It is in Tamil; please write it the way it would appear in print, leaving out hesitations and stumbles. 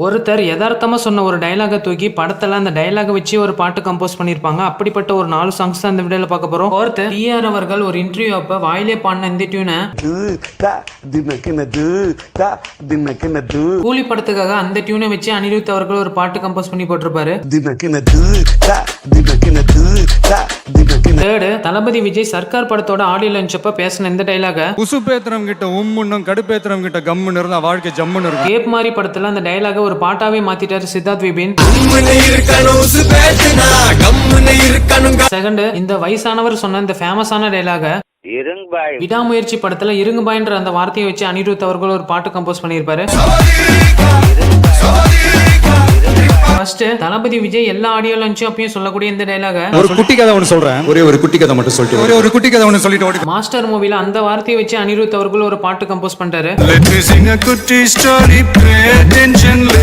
ஒருத்தர் யதார்த்தமா சொன்ன ஒரு டயலாக தூக்கி படத்துல அந்த டயலாக வச்சு ஒரு பாட்டு கம்போஸ் பண்ணிருப்பாங்க. அப்படிப்பட்ட ஒரு 4 சாங்ஸ் தான் இந்த வீடியோல பார்க்க போறோம். ஒருத்தர் டிஆர் அவர்கள் ஒரு இன்டர்வியூ அப்ப வாயிலே பாடின இந்த டியூனை கூலி படத்துக்காக அந்த டியூனை வச்சு அனிருத் அவர்கள் ஒரு பாட்டு கம்போஸ் பண்ணி போட்டிருப்பாரு. தேர்டு, தளபதி விஜய் சர்க்கார் படத்தோட ஆடியோ லான்ச் அப்ப பேசின இந்த டயலாக உசுப்பேத்திரம் கிட்ட உம்முன்னும் கடுப்பேத்திரம் கிட்ட கம்முன்னு இருந்தா வாழ்க்கை ஜம்முன்னு இருக்கும். கேப் மாதிரி படத்துல அந்த டயலாக ஒரு பாட்டாவே மாத்திட்டாரு சித்தார்த் விபின். செகண்ட், இந்த வயசானவர் சொன்ன இந்த ஃபேமஸான டயலாக விடாமுயற்சி படத்துல இருங்குபாய்ன்ற அந்த வார்த்தையை வச்சு அனிருத் அவர்கள் ஒரு பாட்டு கம்போஸ் பண்ணியிருப்பாரு. ஃபர்ஸ்ட், தளபதி விஜய் எல்லா ஆடியோ லான்ச்சும் அப்பயும் சொல்லக்கூடிய இந்த டயலாக ஒரு குட்டி கதை ஒன்று சொல்றேன். ஒரே ஒரு குட்டி கதை மட்டும் சொல்லிட்டு ஒரு குட்டி கதை ஒன்று சொல்லிட்டு மாஸ்டர் மூவில அந்த வார்த்தையை வச்சு அனிருத் அவர்கள் ஒரு பாட்டு கம்போஸ் பண்ணிட்டாரு.